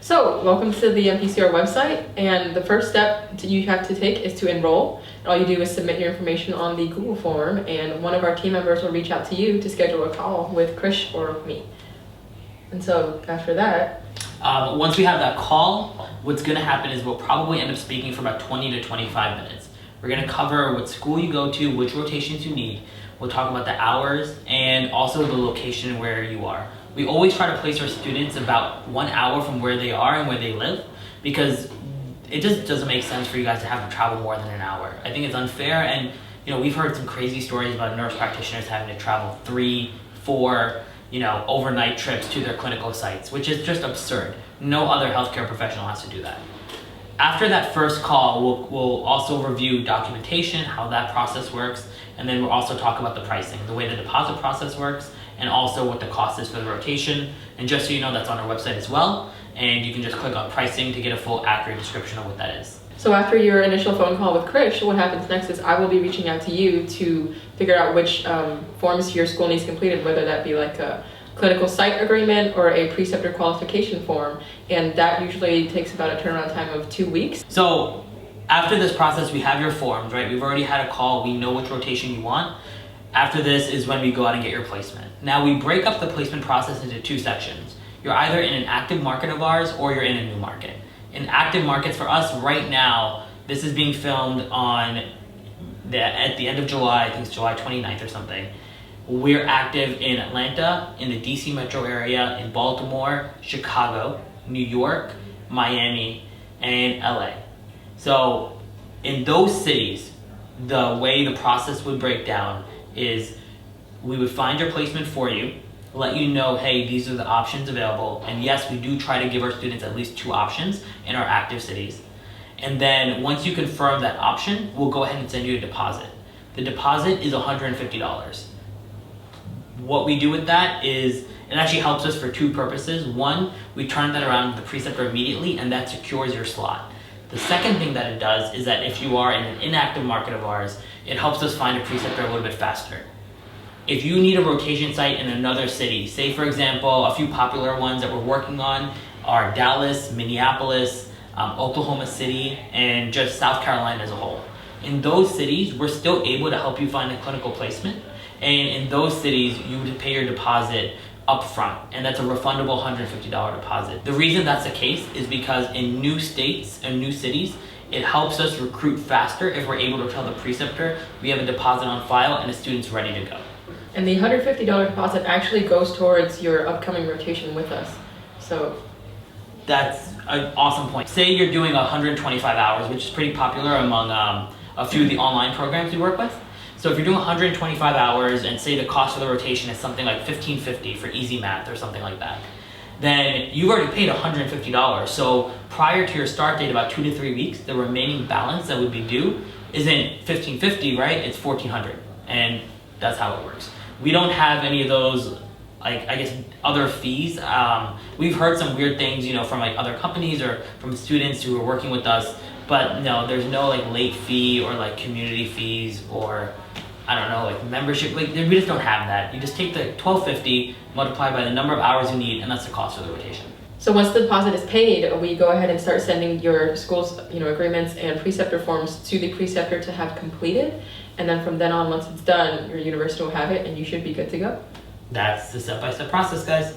So, welcome to the MPCR website, and the first step you have to take is to enroll. And all you do is submit your information on the Google form, and one of our team members will reach out to you to schedule a call with Krish or me. And so, after that... once we have that call, what's going to happen is we'll probably end up speaking for about 20 to 25 minutes. We're going to cover what school you go to, which rotations you need. We'll talk about the hours and also the location where you are. We always try to place our students about 1 hour from where they are and where they live, because it just doesn't make sense for you guys to have to travel more than an hour. I think it's unfair, and we've heard some crazy stories about nurse practitioners having to travel 3, 4, overnight trips to their clinical sites, which is just absurd. No other healthcare professional has to do that. After that first call, we'll also review documentation, how that process works, and then we'll also talk about the pricing, the way the deposit process works, and also what the cost is for the rotation. And just so you know, that's on our website as well, and you can just click on pricing to get a full accurate description of what that is. So after your initial phone call with Krish, what happens next is I will be reaching out to you to figure out which forms your school needs completed, whether that be like a clinical site agreement or a preceptor qualification form, and that usually takes about a turnaround time of 2 weeks. So after this process, we have your forms, right? We've already had a call, we know which rotation you want. After this is when we go out and get your placement. Now we break up the placement process into 2 sections. You're either in an active market of ours or you're in a new market. In active markets for us right now, this is being filmed at the end of July, I think it's July 29th or something. We're active in Atlanta, in the DC metro area, in Baltimore, Chicago, New York, Miami, and LA. So in those cities, the way the process would break down is we would find your placement for you, let you know, hey, these are the options available. And yes, we do try to give our students at least 2 options in our active cities. And then once you confirm that option, we'll go ahead and send you a deposit. The deposit is $150. What we do with that is, it actually helps us for 2 purposes. One, we turn that around to the preceptor immediately, and that secures your slot. The second thing that it does is that if you are in an inactive market of ours, it helps us find a preceptor a little bit faster. If you need a rotation site in another city, say for example, a few popular ones that we're working on are Dallas, Minneapolis, Oklahoma City, and just South Carolina as a whole. In those cities, we're still able to help you find a clinical placement. And in those cities, you would pay your deposit up front, and that's a refundable $150 deposit. The reason that's the case is because in new states and new cities, it helps us recruit faster if we're able to tell the preceptor we have a deposit on file and the student's ready to go. And the $150 deposit actually goes towards your upcoming rotation with us. So that's an awesome point. Say you're doing 125 hours, which is pretty popular among a few of the online programs we work with. So if you're doing 125 hours and say the cost of the rotation is something like $15.50 for easy math or something like that, then you've already paid $150. So prior to your start date, about 2 to 3 weeks, the remaining balance that would be due isn't $15.50, right? It's $1,400, and that's how it works. We don't have any of those, other fees. We've heard some weird things, from other companies or from students who are working with us, but no, there's no late fee or community fees or membership. We just don't have that. You just take the $1,250, multiply by the number of hours you need, and that's the cost of the rotation. So once the deposit is paid, we go ahead and start sending your school's agreements and preceptor forms to the preceptor to have completed. And then from then on, once it's done, your university will have it and you should be good to go. That's the step-by-step process, guys.